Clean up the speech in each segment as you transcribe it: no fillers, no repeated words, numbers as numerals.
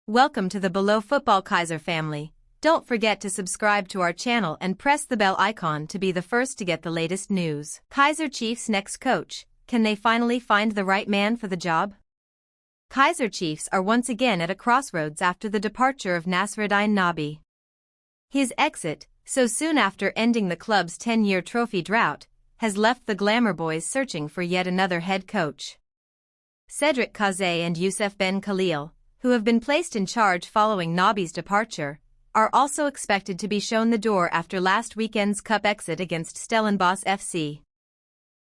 Welcome to the Below Football Kaizer family. Don't forget to subscribe to our channel and press the bell icon to be the first to get the latest news. Kaizer Chiefs' next coach, can they finally find the right man for the job? Kaizer Chiefs are once again at a crossroads after the departure of Nasreddine Nabi. His exit, so soon after ending the club's 10-year trophy drought, has left the Glamour Boys searching for yet another head coach. Cedric Kaizer and Youssef Ben Khalil, who have been placed in charge following Nabi's departure, are also expected to be shown the door after last weekend's cup exit against Stellenbosch FC.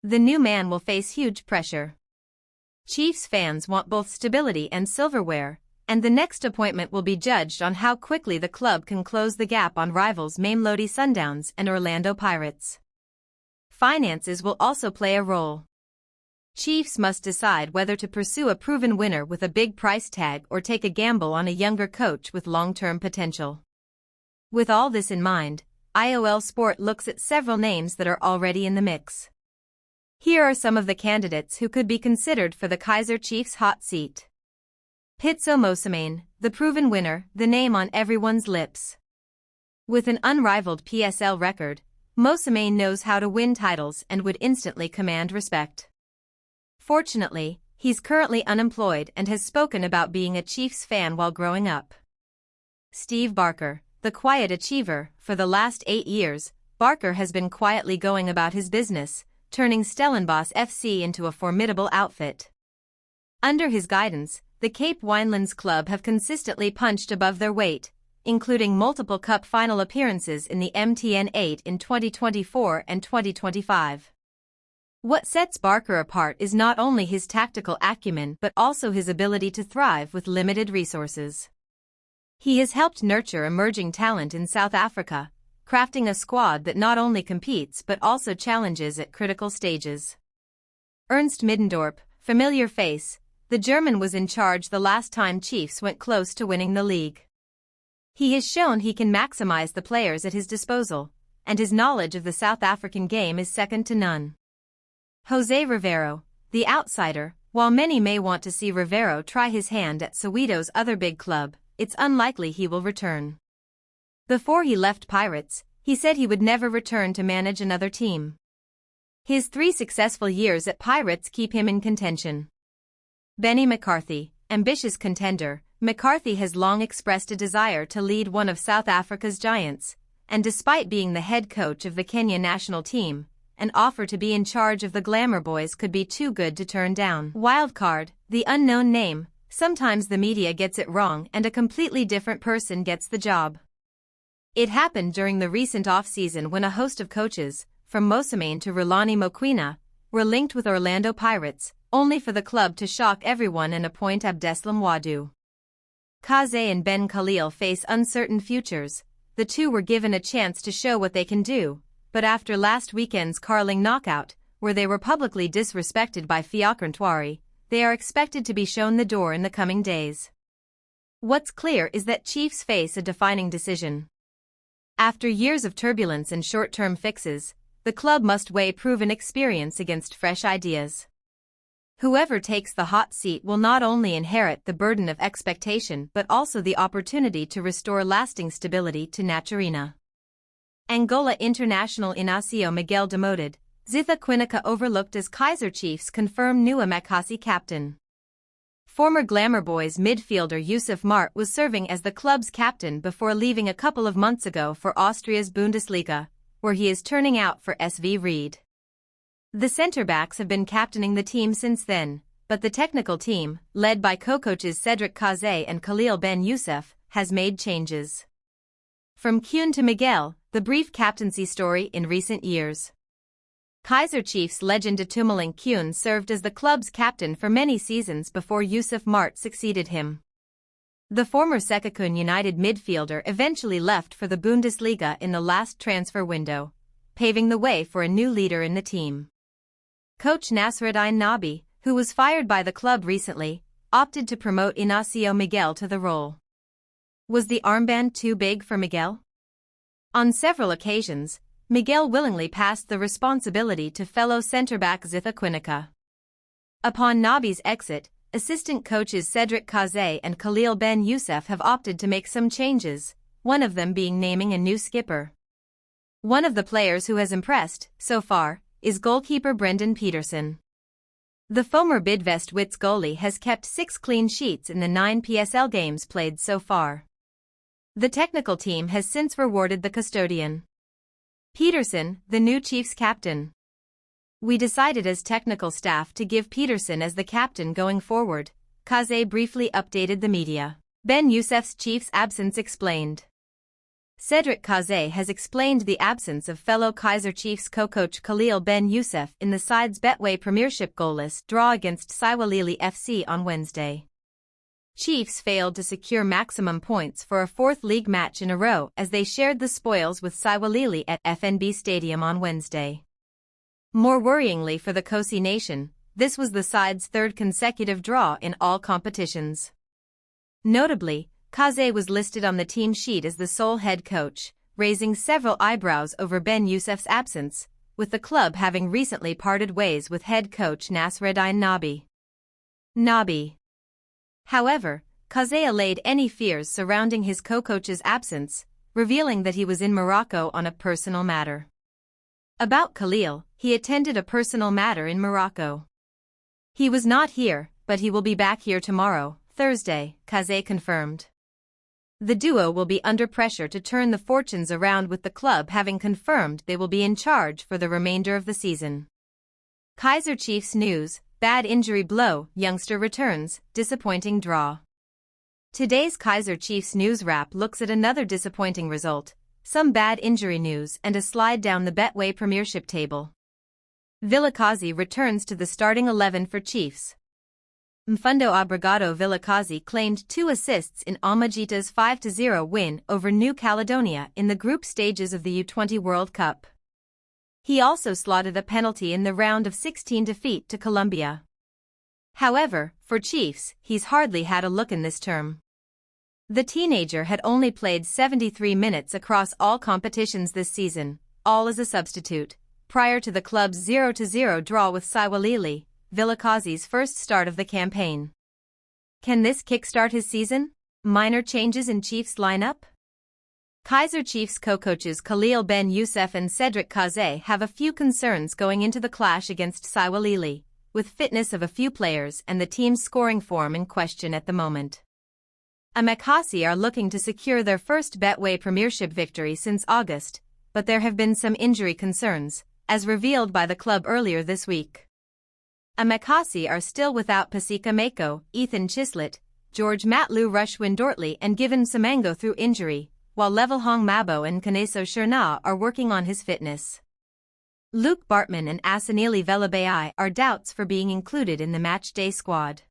The new man will face huge pressure. Chiefs fans want both stability and silverware, and the next appointment will be judged on how quickly the club can close the gap on rivals Mamelodi Sundowns and Orlando Pirates. Finances will also play a role. Chiefs must decide whether to pursue a proven winner with a big price tag or take a gamble on a younger coach with long-term potential. With all this in mind, IOL Sport looks at several names that are already in the mix. Here are some of the candidates who could be considered for the Kaizer Chiefs hot seat. Pitso Mosimane, the proven winner, the name on everyone's lips. With an unrivaled PSL record, Mosimane knows how to win titles and would instantly command respect. Fortunately, he's currently unemployed and has spoken about being a Chiefs fan while growing up. Steve Barker, the quiet achiever. For the last 8 years, Barker has been quietly going about his business, turning Stellenbosch FC into a formidable outfit. Under his guidance, the Cape Winelands club have consistently punched above their weight, including multiple cup final appearances in the MTN 8 in 2024 and 2025. What sets Barker apart is not only his tactical acumen but also his ability to thrive with limited resources. He has helped nurture emerging talent in South Africa, crafting a squad that not only competes but also challenges at critical stages. Ernst Middendorp, familiar face, the German was in charge the last time Chiefs went close to winning the league. He has shown he can maximize the players at his disposal, and his knowledge of the South African game is second to none. Jose Rivero, the outsider. While many may want to see Rivero try his hand at Soweto's other big club, it's unlikely he will return. Before he left Pirates, he said he would never return to manage another team. His 3 successful years at Pirates keep him in contention. Benny McCarthy, ambitious contender. McCarthy has long expressed a desire to lead one of South Africa's giants, and despite being the head coach of the Kenya national team, an offer to be in charge of the Glamour Boys could be too good to turn down. Wildcard, the unknown name. Sometimes the media gets it wrong and a completely different person gets the job. It happened during the recent off-season when a host of coaches, from Mosimane to Rulani Mokwena, were linked with Orlando Pirates, only for the club to shock everyone and appoint Abdeslam Wadu. Kaizer and Ben Khalil face uncertain futures. The two were given a chance to show what they can do, but after last weekend's Carling knockout, where they were publicly disrespected by Fiacre Ntwari, they are expected to be shown the door in the coming days. What's clear is that Chiefs face a defining decision. After years of turbulence and short-term fixes, the club must weigh proven experience against fresh ideas. Whoever takes the hot seat will not only inherit the burden of expectation but also the opportunity to restore lasting stability to Naturina. Angola international Inacio Miguel demoted, Zitha Quinica overlooked as Kaizer Chiefs confirm new Amakasi captain. Former Glamour Boys midfielder Youssef Mart was serving as the club's captain before leaving a couple of months ago for Austria's Bundesliga, where he is turning out for SV Ried. The centre-backs have been captaining the team since then, but the technical team, led by co-coaches Cedric Kaizer and Khalil Ben Youssef, has made changes. From Kuhn to Miguel, the brief captaincy story in recent years. Kaizer Chiefs legend Itumeleng Kuhn served as the club's captain for many seasons before Youssef Mart succeeded him. The former Sekhukhune United midfielder eventually left for the Bundesliga in the last transfer window, paving the way for a new leader in the team. Coach Nasreddine Nabi, who was fired by the club recently, opted to promote Inacio Miguel to the role. Was the armband too big for Miguel? On several occasions, Miguel willingly passed the responsibility to fellow centre-back Zitha Quinica. Upon Nabi's exit, assistant coaches Cedric Kaizer and Khalil Ben Youssef have opted to make some changes, one of them being naming a new skipper. One of the players who has impressed, so far, is goalkeeper Brendan Peterson. The former Bidvest Wits goalie has kept 6 clean sheets in the 9 PSL games played so far. The technical team has since rewarded the custodian. Peterson, the new Chiefs captain. We decided as technical staff to give Peterson as the captain going forward, Kaizer briefly updated the media. Ben Youssef's Chiefs absence explained. Cedric Kaizer has explained the absence of fellow Kaizer Chiefs co-coach Khalil Ben Youssef in the side's Betway Premiership goalless draw against Saiwalili FC on Wednesday. Chiefs failed to secure maximum points for a 4th league match in a row as they shared the spoils with Saiwalili at FNB Stadium on Wednesday. More worryingly for the Kosi Nation, this was the side's 3rd consecutive draw in all competitions. Notably, Kaizer was listed on the team sheet as the sole head coach, raising several eyebrows over Ben Youssef's absence, with the club having recently parted ways with head coach Nasreddine Nabi. However, Kaizer allayed any fears surrounding his co-coach's absence, revealing that he was in Morocco on a personal matter. About Khalil, he attended a personal matter in Morocco. He was not here, but he will be back here tomorrow, Thursday, Kaizer confirmed. The duo will be under pressure to turn the fortunes around, with the club having confirmed they will be in charge for the remainder of the season. Kaizer Chiefs news: bad injury blow, youngster returns, disappointing draw. Today's Kaizer Chiefs news wrap looks at another disappointing result, some bad injury news and a slide down the Betway Premiership table. Vilakazi returns to the starting 11 for Chiefs. Mfundo Obrigado Vilakazi claimed 2 assists in Almagita's 5-0 win over New Caledonia in the group stages of the U20 World Cup. He also slotted a penalty in the round of 16 defeat to Colombia. However, for Chiefs, he's hardly had a look in this term. The teenager had only played 73 minutes across all competitions this season, all as a substitute, prior to the club's 0-0 draw with Saiwalili, Vilakazi's first start of the campaign. Can this kickstart his season? Minor changes in Chiefs lineup? Kaizer Chiefs co-coaches Khalil Ben Youssef and Cedric Kaizer have a few concerns going into the clash against Saiwalili, with fitness of a few players and the team's scoring form in question at the moment. Amakasi are looking to secure their first Betway Premiership victory since August, but there have been some injury concerns, as revealed by the club earlier this week. Amakasi are still without Pasika Mako, Ethan Chislett, George Matlu Rushwin Dortley and Given Samango through injury, while Levelhong Mabo and Kaneso Sherna are working on his fitness. Luke Bartman and Asanili Velabai are doubts for being included in the matchday squad.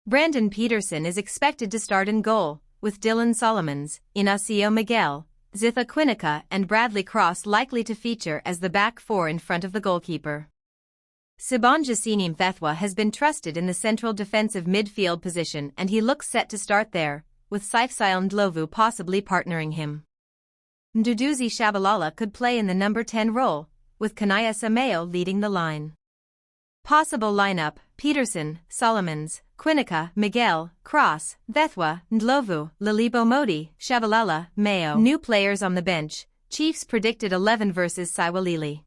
Brandon Peterson is expected to start in goal, with Dylan Solomons, Inacio Miguel, Zitha Quinica and Bradley Cross likely to feature as the back 4 in front of the goalkeeper. Sibonja Mthethwa has been trusted in the central defensive midfield position and he looks set to start there, with Saifsail Ndlovu possibly partnering him. Nduduzi Shabalala could play in the number 10 role, with Kanaya Samayo leading the line. Possible lineup: Peterson, Solomons, Quinica, Miguel, Cross, Mthethwa, Ndlovu, Lalibo Modi, Shabalala, Mayo. New players on the bench: Chiefs predicted 11 versus Saiwalili.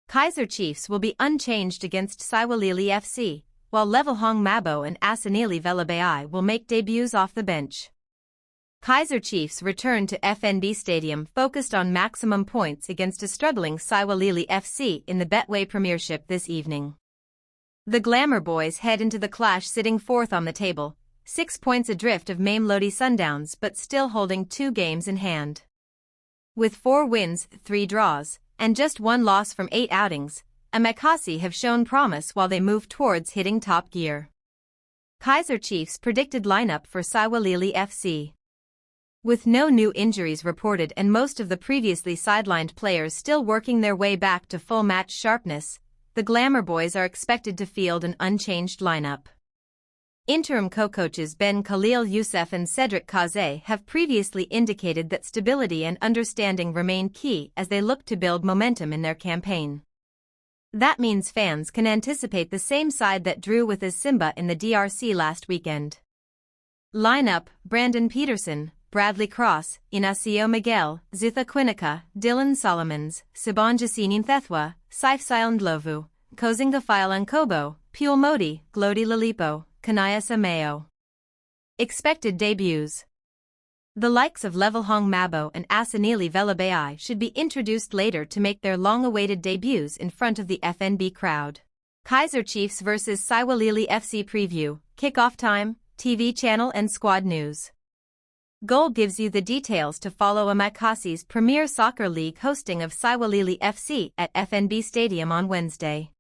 Kaizer Chiefs will be unchanged against Saiwalili FC, while Levelhong Mabo and Asanili Velabai will make debuts off the bench. Kaizer Chiefs return to FNB Stadium focused on maximum points against a struggling Saiwalili FC in the Betway Premiership this evening. The Glamour Boys head into the clash sitting 4th on the table, 6 points adrift of mamelodi Sundowns but still holding 2 games in hand. With 4 wins, 3 draws, and just 1 loss from 8 outings, Amakasi have shown promise while they move towards hitting top gear. Kaizer Chiefs predicted lineup for Saiwalili FC. With no new injuries reported and most of the previously sidelined players still working their way back to full match sharpness, the Glamour Boys are expected to field an unchanged lineup. Interim co-coaches Ben Khalil Youssef and Cedric Kaizer have previously indicated that stability and understanding remain key as they look to build momentum in their campaign. That means fans can anticipate the same side that drew with as Simba in the DRC last weekend. Lineup: Brandon Peterson, Bradley Cross, Inacio Miguel, Zitha Quinica, Dylan Solomons, Sibonja Thethwa, Saifsail Ndlovu, Kozingafail Nkobo, Pule Modi, Glody Lalipo, Kanaya Mayo. Expected debuts: the likes of Levelhong Mabo and Asanili Velabai should be introduced later to make their long-awaited debuts in front of the FNB crowd. Kaizer Chiefs vs Saiwalili FC preview, kickoff time, TV channel and squad news. Goal gives you the details to follow Amakasi's Premier Soccer League hosting of Saiwalili FC at FNB Stadium on Wednesday.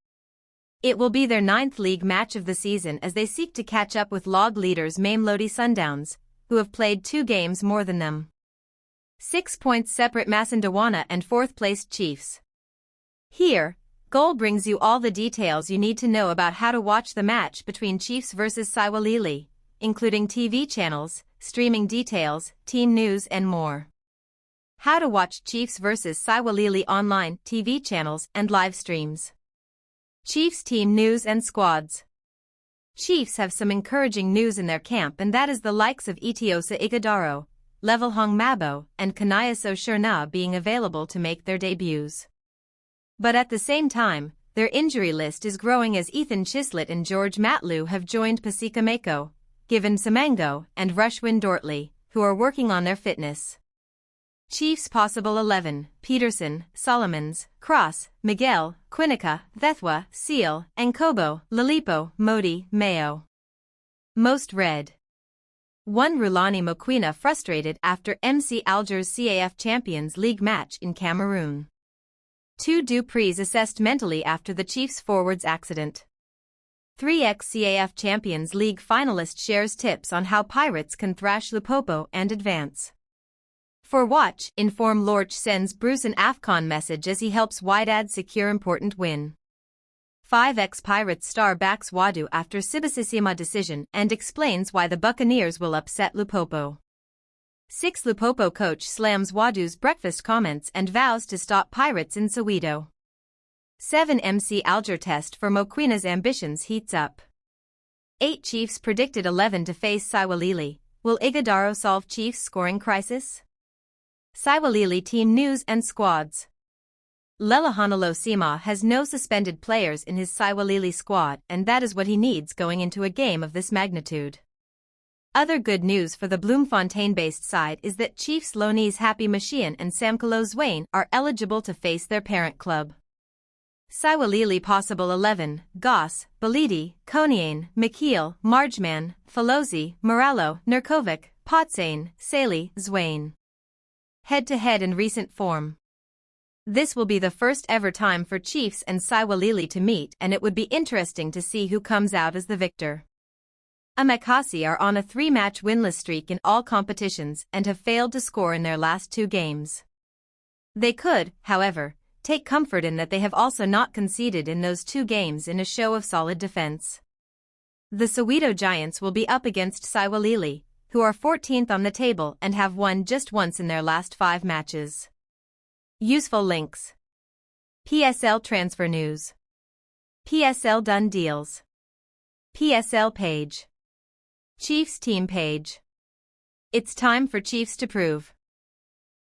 It will be their 9th league match of the season as they seek to catch up with log leaders Mamelodi Sundowns, who have played 2 games more than them. 6 points separate Masandawana and 4th-placed Chiefs. Here, Goal brings you all the details you need to know about how to watch the match between Chiefs vs Saiwalili, including TV channels, streaming details, team news and more. How to watch Chiefs vs Saiwalili online, TV channels and live streams. Chiefs team news and squads. Chiefs have some encouraging news in their camp, and that is the likes of Itiosa Ighodaro, Levelhong Mabo and Kanayaso Sherna being available to make their debuts. But at the same time, their injury list is growing as Ethan Chislett and George Matlu have joined Pasika Mako, Given Samango and Rushwin Dortley, who are working on their fitness. Chiefs possible 11, Peterson, Solomons, Cross, Miguel, Quinica, Thethwa, Seal, Nkobo, Lalipo, Modi, Mayo. Most read. 1 Rulani Mokwena frustrated after MC Alger's CAF Champions League match in Cameroon. 2 Dupree's assessed mentally after the Chiefs forwards accident. 3 ex-CAF Champions League finalist shares tips on how Pirates can thrash Lupopo and advance. For watch, Inform Lorch sends Bruce an AFCON message as he helps Wydad secure important win. 5 ex-Pirates star backs Wadu after Sibasisima decision and explains why the Buccaneers will upset Lupopo. 6 Lupopo coach slams Wadu's breakfast comments and vows to stop Pirates in Soweto. 7 MC Alger test for Mokwena's ambitions heats up. 8 Chiefs predicted 11 to face Saiwalili. Will Ighodaro solve Chiefs' scoring crisis? Saiwalili team news and squads. Lelehanalo Sima has no suspended players in his Saiwalili squad, and that is what he needs going into a game of this magnitude. Other good news for the Bloemfontein-based side is that Chiefs loanees Happy Mashian and Samkelo Zwane are eligible to face their parent club. Saiwalili possible 11, Goss, Balidi, Koniane, Mikiel, Marjman, Falozi, Morallo, Nurkovic, Potsane, Saley, Zwane. Head-to-head in recent form. This will be the first ever time for Chiefs and Saiwalili to meet, and it would be interesting to see who comes out as the victor. Amakasi are on a 3-match winless streak in all competitions and have failed to score in their last 2 games. They could, however, take comfort in that they have also not conceded in those 2 games in a show of solid defense. The Soweto Giants will be up against Saiwalili, who are 14th on the table and have won just once in their last 5 matches. Useful links. PSL transfer news. PSL done deals. PSL page. Chiefs team page. It's time for Chiefs to prove.